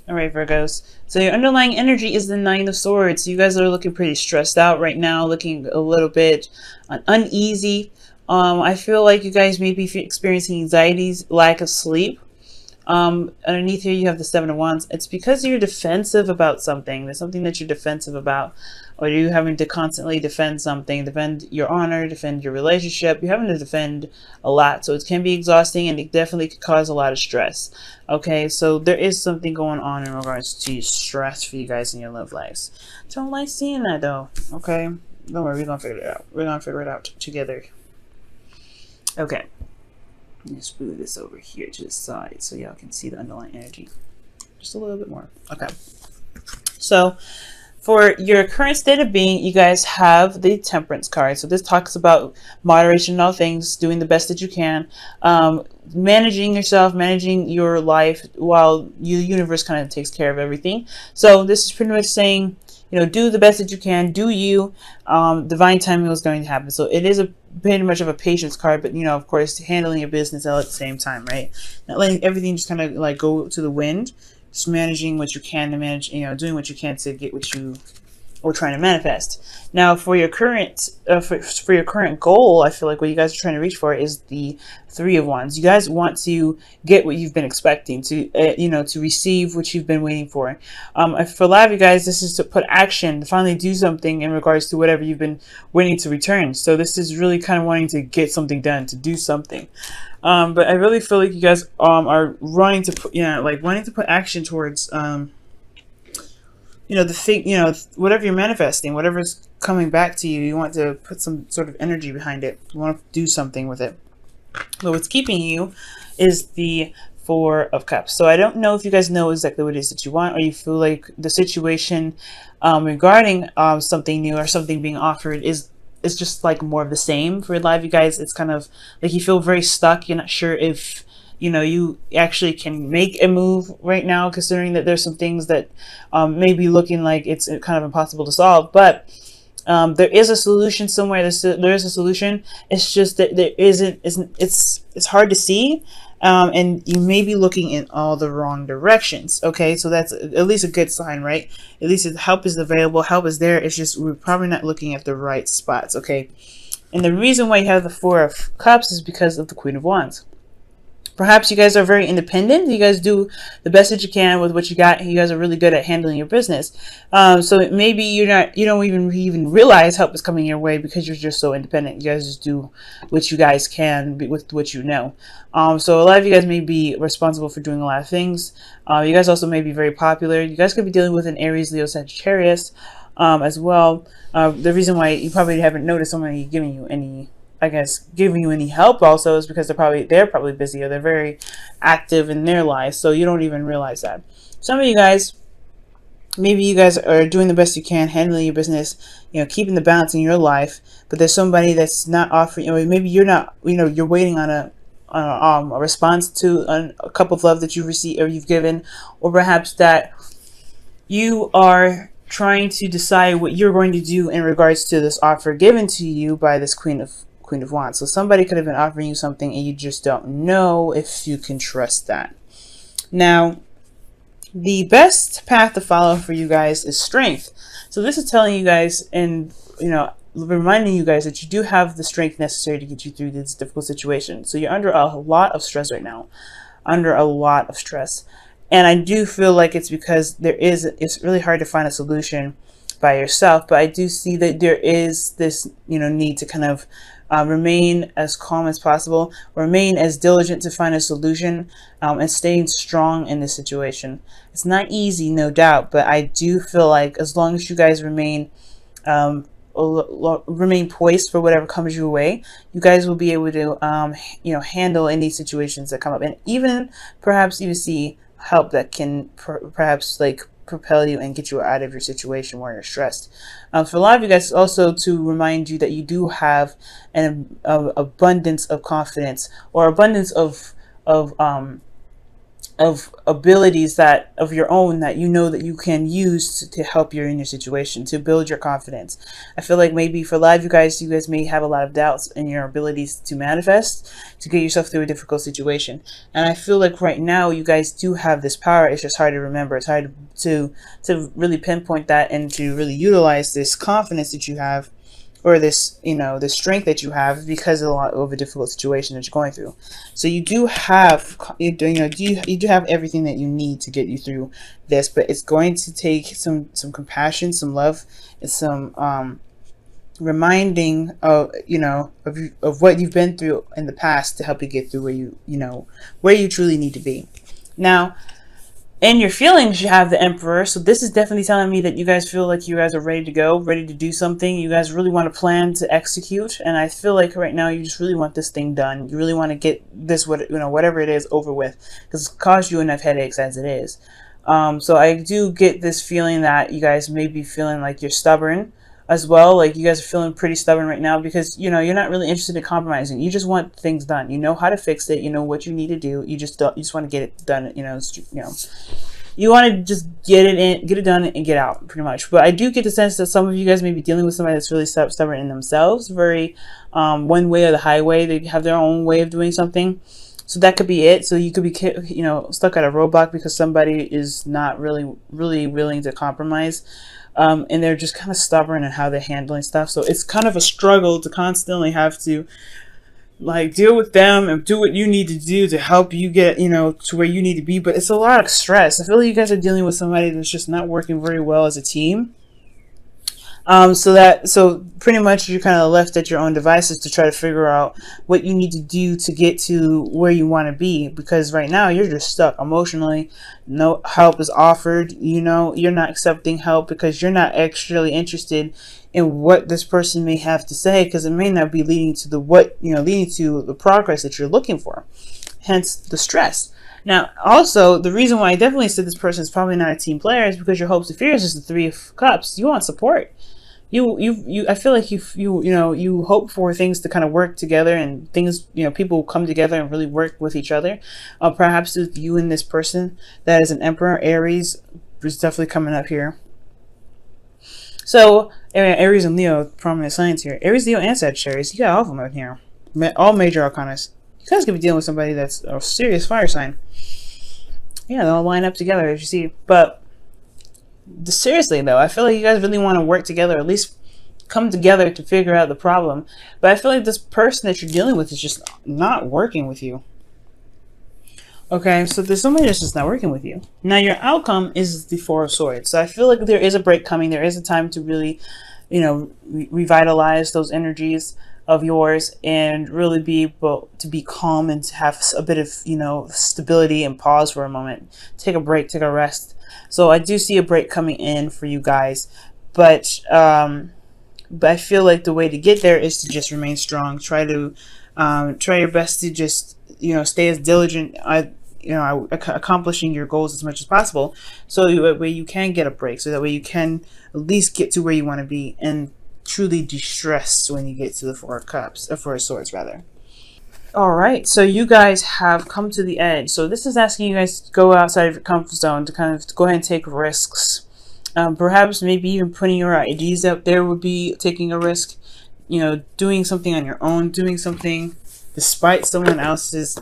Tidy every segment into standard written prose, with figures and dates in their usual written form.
All right, Virgos. So your underlying energy is the Nine of Swords. You guys are looking pretty stressed out right now, looking a little bit uneasy. I feel like you guys may be experiencing anxieties, lack of sleep. Underneath here you have the Seven of Wands. It's because you're defensive about something. There's something that you're defensive about, or you're having to constantly defend something, defend your honor, defend your relationship. You're having to defend a lot, so it can be exhausting, and it definitely could cause a lot of stress. Okay, so there is something going on in regards to stress for you guys in your love lives. Don't like seeing that though. Okay, don't worry, we're gonna figure it out. We're gonna figure it out together. Okay. Just move this over here to the side so y'all can see the underlying energy just a little bit more. Okay, so for your current state of being, you guys have the Temperance card. So this talks about moderation in all things, doing the best that you can, managing yourself, managing your life while the universe kind of takes care of everything. So this is pretty much saying, you know, do the best that you can, do you. Divine timing is going to happen. So it is a pretty much of a patience card, but you know, of course, handling your business all at the same time, right? Not letting everything just kind of like go to the wind. Just managing what you can to manage, you know, doing what you can to get what you are trying to manifest. Now, for your current for your current goal, I feel like what you guys are trying to reach for is the Three of Wands. You guys want to get what you've been expecting, to you know, to receive what you've been waiting for. For a lot of you guys, this is to put action, to finally do something in regards to whatever you've been waiting to return. So this is really kind of wanting to get something done, to do something. But I really feel like you guys are running to put, you know, like wanting to put action towards you know, the thing, you know, whatever you're manifesting, whatever's coming back to you, you want to put some sort of energy behind it. You want to do something with it. But what's keeping you is the Four of Cups. So I don't know if you guys know exactly what it is that you want, or you feel like the situation regarding something new or something being offered is just like more of the same. For a lot of you guys, it's kind of like you feel very stuck. You're not sure if, you know, you actually can make a move right now, considering that there's some things that may be looking like it's kind of impossible to solve. But there is a solution somewhere. There is a solution. It's just that there isn't. It's hard to see, and you may be looking in all the wrong directions. Okay, so that's at least a good sign, right? At least help is available. Help is there. It's just we're probably not looking at the right spots. Okay, and the reason why you have the Four of Cups is because of the Queen of Wands. Perhaps you guys are very independent. You guys do the best that you can with what you got. You guys are really good at handling your business. So maybe you don't even realize help is coming your way because you're just so independent. You guys just do what you guys can with what you know. So a lot of you guys may be responsible for doing a lot of things. You guys also may be very popular. You guys could be dealing with an Aries, Leo, Sagittarius as well. The reason why you probably haven't noticed somebody giving you any, I guess, giving you any help also is because they're probably busy, or they're very active in their lives, so you don't even realize that. Some of you guys, maybe you guys are doing the best you can, handling your business, you know, keeping the balance in your life, but there's somebody that's not offering, you know, maybe you're not, you know, you're waiting on a response to a cup of love that you've received or you've given, or perhaps that you are trying to decide what you're going to do in regards to this offer given to you by this Queen of Wands. So somebody could have been offering you something and you just don't know if you can trust that. Now, the best path to follow for you guys is strength. So this is telling you guys, and you know, reminding you guys that you do have the strength necessary to get you through this difficult situation. So you're under a lot of stress right now, under a lot of stress. And I do feel like it's because it's really hard to find a solution by yourself, but I do see that there is this, you know, need to kind of remain as calm as possible, remain as diligent to find a solution, and staying strong in this situation. It's not easy, no doubt, but I do feel like as long as you guys remain poised for whatever comes your way, you guys will be able to you know, handle any situations that come up, and even perhaps even see help that can perhaps like propel you and get you out of your situation where you're stressed. For a lot of you guys, also to remind you that you do have an abundance of confidence, or abundance of of abilities that of your own that you know that you can use to help you in your situation, to build your confidence. I feel like maybe for a lot of you guys may have a lot of doubts in your abilities to manifest, to get yourself through a difficult situation. And I feel like right now you guys do have this power. It's just hard to remember. It's hard to really pinpoint that and to really utilize this confidence that you have, or this, you know, the strength that you have because of a difficult situation that you're going through. So you do have, you do have everything that you need to get you through this, but it's going to take some compassion, some love, and some reminding of, you know, of what you've been through in the past to help you get through where you truly need to be. Now, in your feelings, you have the Emperor. So this is definitely telling me that you guys feel like you guys are ready to go, ready to do something. You guys really want to plan to execute. And I feel like right now you just really want this thing done. You really want to get this, whatever it is, over with, because it's caused you enough headaches as it is. So I do get this feeling that you guys may be feeling like you're stubborn as well. Like you guys are feeling pretty stubborn right now because, you know, you're not really interested in compromising. You just want things done. You know how to fix it. You know what you need to do. You just want to get it done. You want to just get it done and get out, pretty much. But I do get the sense that some of you guys may be dealing with somebody that's really stubborn in themselves, very one way or the highway. They have their own way of doing something. So that could be it. So you could be, stuck at a roadblock because somebody is not really willing to compromise. And they're just kind of stubborn in how they're handling stuff. So it's kind of a struggle to constantly have to like deal with them and do what you need to do to help you get, to where you need to be. But it's a lot of stress. I feel like you guys are dealing with somebody that's just not working very well as a team. So pretty much you're kind of left at your own devices to try to figure out what you need to do to get to where you want to be, because right now you're just stuck emotionally. No help is offered. You're not accepting help because you're not actually interested in what this person may have to say, because it may not be leading to the progress that you're looking for, hence the stress. Now, also, the reason why I definitely said this person is probably not a team player is because your hopes and fears is the Three of Cups. You want support. I feel like you hope for things to kind of work together, and things, people come together and really work with each other. Perhaps with you and this person that is an Emperor. Aries is definitely coming up here. So, Aries and Leo, prominent signs here. Aries, Leo, and Sagittarius. You got all of them out here. All major arcanas. You guys could be dealing with somebody that's a serious fire sign. Yeah, they'll line up together, as you see. But seriously, though, I feel like you guys really want to work together, at least come together to figure out the problem. But I feel like this person that you're dealing with is just not working with you. Okay, so there's somebody that's just not working with you. Now, your outcome is the Four of Swords. So I feel like there is a break coming. There is a time to really, revitalize those energies of yours and really be able to be calm and to have a bit of, stability and pause for a moment. Take a break, take a rest. So I do see a break coming in for you guys. But I feel like the way to get there is to just remain strong. Try your best to just, stay as diligent, accomplishing your goals as much as possible, so that way you can get a break, so that way you can at least get to where you want to be and truly de-stress when you get to the Four of Swords rather. All right, so you guys have come to the edge. So this is asking you guys to go outside of your comfort zone, to kind of go ahead and take risks. Perhaps maybe even putting your ideas out there would be taking a risk. Doing something on your own, doing something despite someone else's,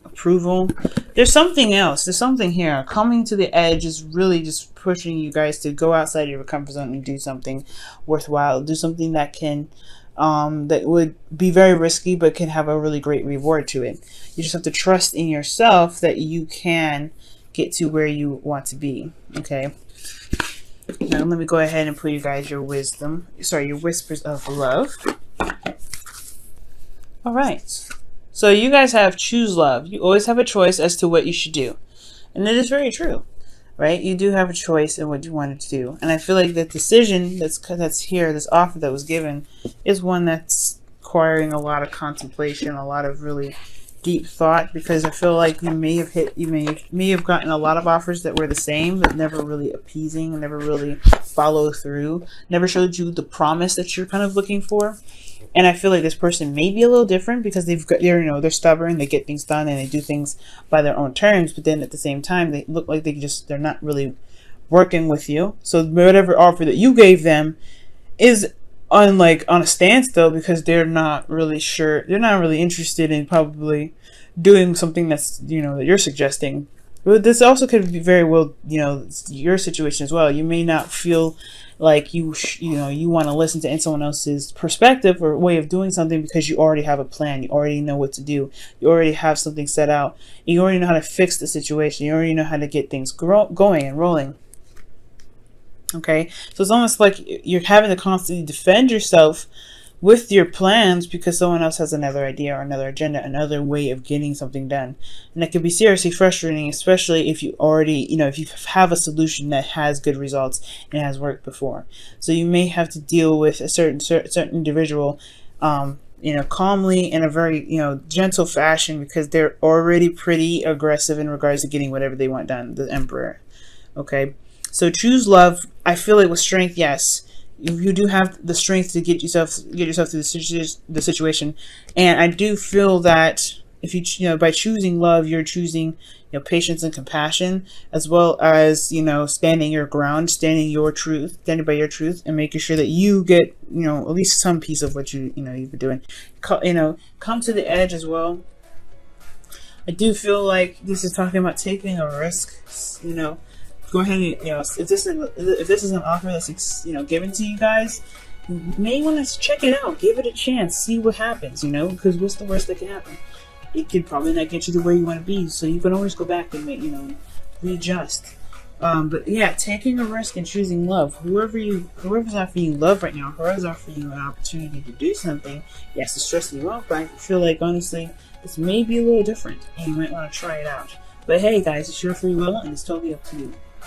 approval. There's something else. There's something here. Coming to the edge is really just pushing you guys to go outside of your comfort zone and do something worthwhile. Do something that can, that would be very risky, but can have a really great reward to it. You just have to trust in yourself that you can get to where you want to be. Okay. Now let me go ahead and put you guys your whispers of love. All right. So you guys have choose love. You always have a choice as to what you should do. And it is very true, right? You do have a choice in what you wanted to do. And I feel like that decision that's here, this offer that was given, is one that's requiring a lot of contemplation, a lot of really, deep thought, because I feel like you may have gotten a lot of offers that were the same, but never really appeasing, and never really follow through, never showed you the promise that you're kind of looking for. And I feel like this person may be a little different because they're stubborn, they get things done, and they do things by their own terms. But then at the same time, they look like they're not really working with you. So whatever offer that you gave them is on a standstill, because they're not really sure, they're not really interested in probably doing something that's, that you're suggesting. But this also could be very well, your situation as well. You may not feel like you want to listen to someone else's perspective or way of doing something, because you already have a plan. You already know what to do. You already have something set out. You already know how to fix the situation. You already know how to get things going and rolling. Okay, so it's almost like you're having to constantly defend yourself with your plans because someone else has another idea or another agenda, another way of getting something done. And that can be seriously frustrating, especially if you already, if you have a solution that has good results and has worked before. So you may have to deal with a certain individual, calmly, in a very, gentle fashion, because they're already pretty aggressive in regards to getting whatever they want done, the Emperor. Okay, so choose love. I feel like with strength, yes. You do have the strength to get yourself through the situation, and I do feel that if you by choosing love, you're choosing patience and compassion, as well as standing your ground, standing by your truth, and making sure that you get at least some piece of what you've been doing. Come to the edge as well. I do feel like this is talking about taking a risk. Go ahead and if this is an offer that's given to you guys, you may want to check it out, give it a chance, see what happens. Because what's the worst that can happen? It could probably not get you to where you want to be, so you can always go back and readjust. But yeah, taking a risk and choosing love. Whoever's offering you love right now, whoever's offering you an opportunity to do something, yes, it's stressing you out, but I feel like honestly this may be a little different, and you might want to try it out. But hey guys, it's your free will, and it's totally up to you.